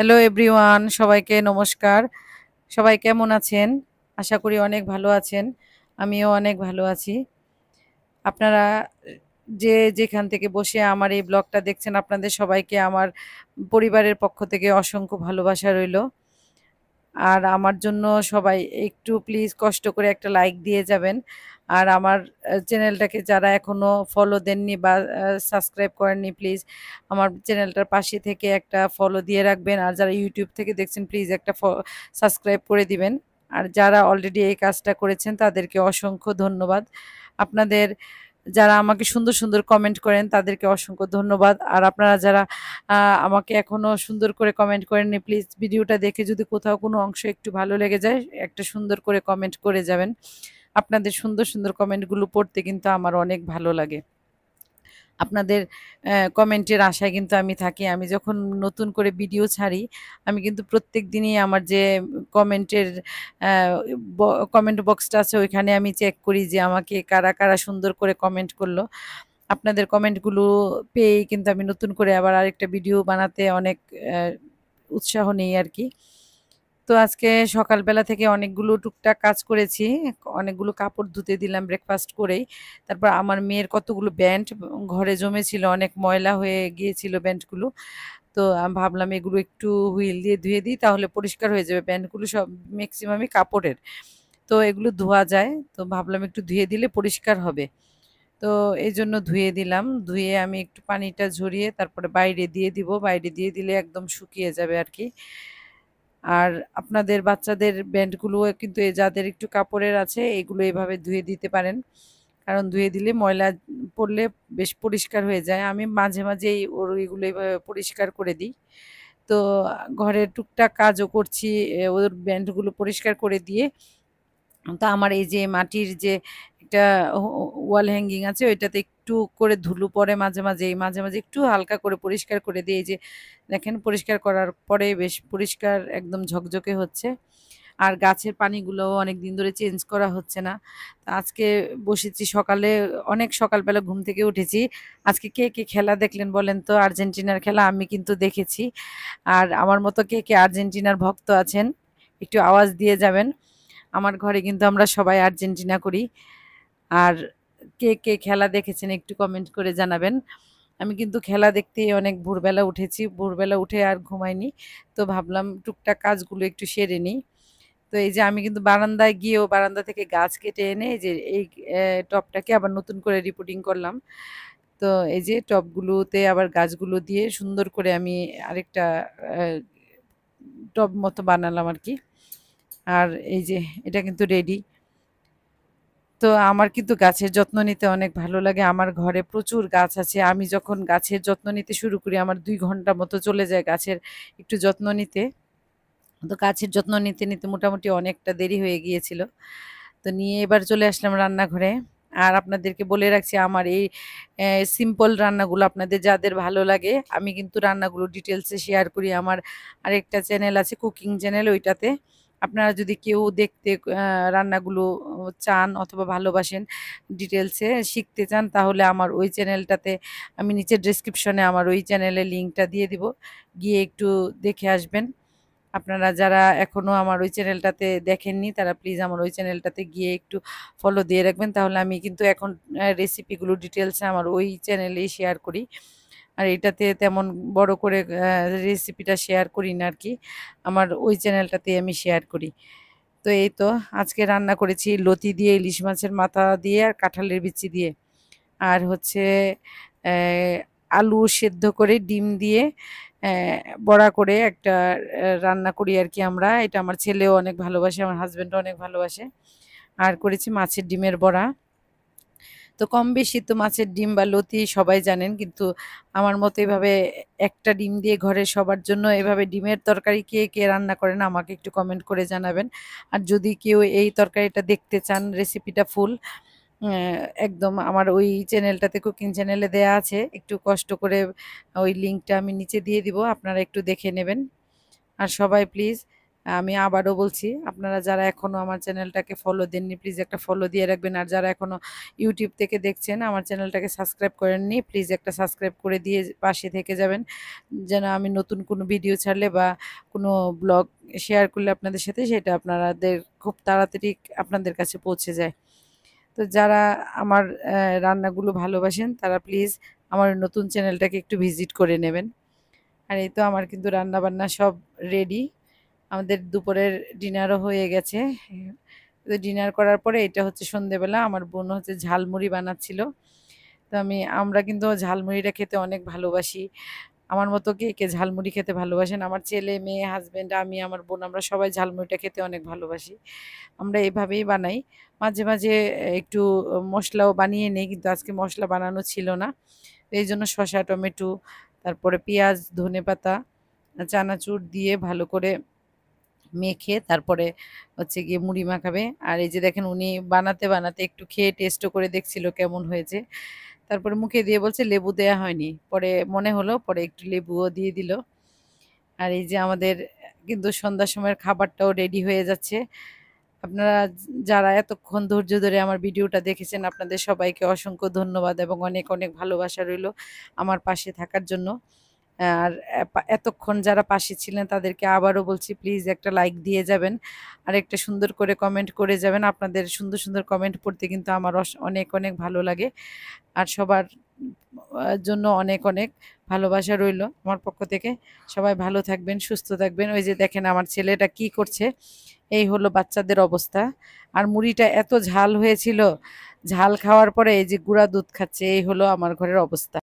Hello everyone, সবাইকে নমস্কার। সবাই কেমন আছেন? আশা করি অনেক ভালো আছেন। আমিও অনেক ভালো আছি। আপনারা যে যেখান থেকে বসে আমার এই ব্লগটা দেখছেন, আপনাদের সবাইকে আমার পরিবারের পক্ষ থেকে অসংখ্য ভালোবাসা রইলো। আর আমার জন্য সবাই একটু প্লিজ কষ্ট করে একটা লাইক দিয়ে যাবেন। আর আমার চ্যানেলটাকে যারা এখনো ফলো দেননি বা সাবস্ক্রাইব করেননি, প্লিজ আমার চ্যানেলটার পাশে থেকে একটা ফলো দিয়ে রাখবেন। আর যারা ইউটিউব থেকে দেখছেন, প্লিজ একটা সাবস্ক্রাইব করে দিবেন। আর যারা অলরেডি এই কাজটা করেছেন তাদেরকে অসংখ্য ধন্যবাদ। আপনাদের যারা আমাকে সুন্দর, সুন্দর কমেন্ট করেন তাদেরকে অসংখ্য ধন্যবাদ। আর আপনারা যারা আমাকে এখনো সুন্দর করে কমেন্ট করেননি, প্লিজ ভিডিওটা দেখে যদি কোথাও কোনো অংশ একটু ভালো লেগে যায়, একটা সুন্দর করে কমেন্ট করে যাবেন। আপনাদের সুন্দর, সুন্দর কমেন্টগুলো পড়তে কিন্তু আমার অনেক ভালো লাগে। আপনাদের কমেন্টের আশায় কিন্তু আমি থাকি। আমি যখন নতুন করে ভিডিও ছাড়ি, আমি কিন্তু প্রত্যেকদিনই আমার যে কমেন্টের অ্যা ব কমেন্ট বক্সটা আছে ওইখানে আমি চেক করি যে আমাকে কারা, কারা সুন্দর করে কমেন্ট করলো। আপনাদের কমেন্টগুলো পেয়েই কিন্তু আমি নতুন করে আবার আরেকটা ভিডিও বানাতে অনেক অ্যা উৎসাহ নেই আরকি। তো আজকে সকালবেলা থেকে অনেকগুলো টুকটাক কাজ করেছি। অনেকগুলো কাপড় ধুতে দিলাম ব্রেকফাস্ট করেই। তারপর আমার মেয়ের কতগুলো ব্যান্ড ঘরে জমেছিল, অনেক ময়লা হয়ে গিয়েছিল ব্যান্ডগুলো। তো আমি ভাবলাম এগুলো একটু হুইল দিয়ে ধুয়ে দিই, তাহলে পরিষ্কার হয়ে যাবে। ব্যান্ডগুলো সব মেক্সিমামই কাপড়ের। তো এগুলো ধোয়া যায়। তো ভাবলাম একটু ধুয়ে দিলে পরিষ্কার হবে। তো এজন্য ধুয়ে দিলাম। ধুয়ে আমি একটু পানিটা ঝরিয়ে তারপরে বাইরে দিয়ে দিব। বাইরে দিয়ে দিলে একদম শুকিয়ে যাবে আরকি। আর আপনাদের বাচ্চাদের ব্যান্ডগুলোও কিন্তু যাদের একটু কাপড়ের আছে এগুলো এভাবে ধুয়ে দিতে পারেন। কারণ ধুয়ে দিলে ময়লা পড়লে বেশ পরিষ্কার হয়ে যায়। আমি মাঝে, মাঝেই ওর এগুলো এভাবে পরিষ্কার করে দিই। তো ঘরের টুকটাক কাজও করছি। ওর ব্যান্ডগুলো পরিষ্কার করে দিয়ে তো আমার এই যে মাটির যে একটা ওয়াল হ্যাঙ্গিং আছে ওইটাতে একটু করে ধুলো পড়ে মাঝে, মাঝেই। মাঝে, মাঝে একটু হালকা করে পরিষ্কার করে দিই। এই যে দেখেন পরিষ্কার করার পরে বেশ পরিষ্কার একদম ঝকঝকে হচ্ছে। আর গাছের পানিগুলোও অনেকদিন ধরে চেঞ্জ করা হচ্ছে না। তো আজকে বসেছি সকালে, অনেক সকালবেলা ঘুম থেকে উঠেছি। আজকে কে, কে খেলা দেখলেন বলেন তো? আর্জেন্টিনার খেলা আমি কিন্তু দেখেছি। আর আমার মতো কে, কে আর্জেন্টিনার ভক্ত আছেন? একটু আওয়াজ দিয়ে যাবেন। আমার ঘরে কিন্তু আমরা সবাই আর্জেন্টিনা করি। আর কে, কে খেলা দেখেছেন একটু কমেন্ট করে জানাবেন। আমি কিন্তু খেলা দেখতেই অনেক ভোরবেলা উঠেছি। ভোরবেলা উঠে আর ঘুমাইনি। তো ভাবলাম টুকটাক কাজগুলো একটু সেরে নিই। তো এই যে আমি কিন্তু বারান্দায় গিয়েও বারান্দা থেকে গাছ কেটে এনে এই যে এই টবটাকে আবার নতুন করে রিপোর্টিং করলাম। তো এই যে টবগুলোতে আবার গাছগুলো দিয়ে সুন্দর করে আমি আরেকটা অ্যা টব মতো বানালাম আরকি। আর এই যে এটা কিন্তু রেডি। তো আমার কিন্তু গাছের যত্ন নিতে অনেক ভালো লাগে। আমার ঘরে প্রচুর গাছ আছে। আমি যখন গাছের যত্ন নিতে শুরু করি আমার ২ ঘন্টা মতো চলে যায় গাছের একটু যত্ন নিতে। তো গাছের যত্ন নিতে, নিতে মোটামুটি অনেকটা দেরি হয়ে গিয়েছিল। তো নিয়ে এবার চলে আসলাম রান্নাঘরে। আর আপনাদেরকে বলে রাখছি আমার এই সিম্পল রান্নাগুলো আপনাদের যাদের ভালো লাগে, আমি কিন্তু রান্নাগুলো ডিটেইলসে শেয়ার করি। আমার আরেকটা চ্যানেল আছে কুকিং চ্যানেল ওইটাতে। আপনারা যদি কেউ দেখতে রান্নাগুলো চান অথবা ভালোবাসেন, ডিটেইলসে শিখতে চান তাহলে আমার ওই চ্যানেলটাতে আমি নিচের ডেসক্রিপশনে আমার ওই চ্যানেলের লিংকটা দিয়ে দিব। গিয়ে একটু দেখে আসবেন। আপনারা যারা এখনো আমার ওই চ্যানেলটাতে দেখেননি তারা প্লিজ আমার ওই চ্যানেলটাতে গিয়ে একটু ফলো দিয়ে রাখবেন। তাহলে আমি কিন্তু এখন রেসিপিগুলো ডিটেইলসে আমার ওই চ্যানেলেই শেয়ার করি। আর এটাতে তেমন বড় করে রেসিপিটা শেয়ার করি না আরকি। আমার ওই চ্যানেলটাতেই আমি শেয়ার করি। তো এই তো আজকে রান্না করেছি লতি দিয়ে, ইলিশ মাছের মাথা দিয়ে আর কাঁঠালের বিচি দিয়ে। আর হচ্ছে অ্যা আলু সেদ্ধ করে ডিম দিয়ে অ্যা বড়া করে একটা রান্না করি আরকি আমরা। এটা আমার ছেলেও অনেক ভালোবাসে, আমার হাসব্যান্ডও অনেক ভালোবাসে। আর করেছি মাছের ডিমের বড়া। তো কম বেশি তো মাছের ডিম বা লতি সবাই জানেন। কিন্তু আমার মতো এভাবে একটা ডিম দিয়ে ঘরের সবার জন্য এভাবে ডিমের তরকারি কে, কে রান্না করেন আমাকে একটু কমেন্ট করে জানাবেন। আর যদি কেউ এই তরকারিটা দেখতে চান রেসিপিটা ফুল একদম আমার ওই চ্যানেলটাতে কুকিং চ্যানেলে দেয়া আছে। একটু কষ্ট করে ওই লিঙ্কটা আমি নিচে দিয়ে দিব। আপনারা একটু দেখে নেবেন। আর সবাই প্লিজ আমি আবারও বলছি, আপনারা যারা এখনো আমার চ্যানেলটাকে ফলো দেননি প্লিজ একটা ফলো দিয়ে রাখবেন। আর যারা এখনো ইউটিউব থেকে দেখছেন আমার চ্যানেলটাকে সাবস্ক্রাইব করেননি প্লিজ একটা সাবস্ক্রাইব করে দিয়ে পাশে থেকে যাবেন, যেন আমি নতুন কোনো ভিডিও ছাড়লে বা কোনো ব্লগ শেয়ার করলে আপনাদের সাথে সেটা আপনাদের খুব তাড়াতাড়ি আপনাদের কাছে পৌঁছে যায়। তো যারা আমার রান্নাগুলো ভালোবাসেন তারা প্লিজ আমার নতুন চ্যানেলটাকে একটু ভিজিট করে নেবেন। আর এই তো আমার কিন্তু রান্না বান্না সব রেডি, আমাদের দুপুরের ডিনারও হয়ে গেছে। তো ডিনার করার পরে এটা হচ্ছে সন্ধেবেলা, আমার বোন হচ্ছে ঝালমুড়ি বানাচ্ছিল। তো আমরা কিন্তু ঝালমুড়িটা খেতে অনেক ভালোবাসি। আমার মতো কে কে ঝালমুড়ি খেতে ভালোবাসেন? আমার ছেলে মেয়ে হাজবেন্ড আমি আমার বোন আমরা সবাই ঝালমুড়িটা খেতে অনেক ভালোবাসি। আমরা এভাবেই বানাই। মাঝে মাঝে একটু মশলাও বানিয়ে নেই, কিন্তু আজকে মশলা বানানো ছিল না। এই জন্য শসা টমেটো তারপরে পেঁয়াজ ধনেপাতা চানাচুর দিয়ে ভালো করে মেখে তারপরে হচ্ছে গিয়ে মুড়ি মাখাবে। আর এই যে দেখেন উনি বানাতে বানাতে একটু খেয়ে টেস্টও করে দেখছিল কেমন হয়েছে। তারপরে মুখে দিয়ে বলছে লেবু দেয়া হয়নি, পরে মনে হলো পরে একটু লেবুও দিয়ে দিল। আর এই যে আমাদের কিন্তু সন্ধ্যার সময়ের খাবারটাও রেডি হয়ে যাচ্ছে। আপনারা যারা এতক্ষণ ধৈর্য ধরে আমার ভিডিওটা দেখেছেন আপনাদের সবাইকে অসংখ্য ধন্যবাদ এবং অনেক অনেক ভালোবাসা রইল আমার পাশে থাকার জন্য। আর এতক্ষণ যারা পাশে ছিলেন তাদেরকে আবারও বলছি প্লিজ একটা লাইক দিয়ে যাবেন আর একটা সুন্দর করে কমেন্ট করে যাবেন। আপনাদের সুন্দর সুন্দর কমেন্ট পড়তে কিন্তু আমার অনেক অনেক ভালো লাগে। আর সবার জন্য অনেক অনেক ভালোবাসা রইল আমার পক্ষ থেকে। সবাই ভালো থাকবেন সুস্থ থাকবেন। ওই যে দেখেন আমার ছেলেটা কি করছে, এই হলো বাচ্চাদের অবস্থা। আর মুড়িটা এত ঝাল হয়েছিল, ঝাল খাওয়ার পরে এই যে গুঁড়া দুধ খাচ্ছে, এই হলো আমার ঘরের অবস্থা।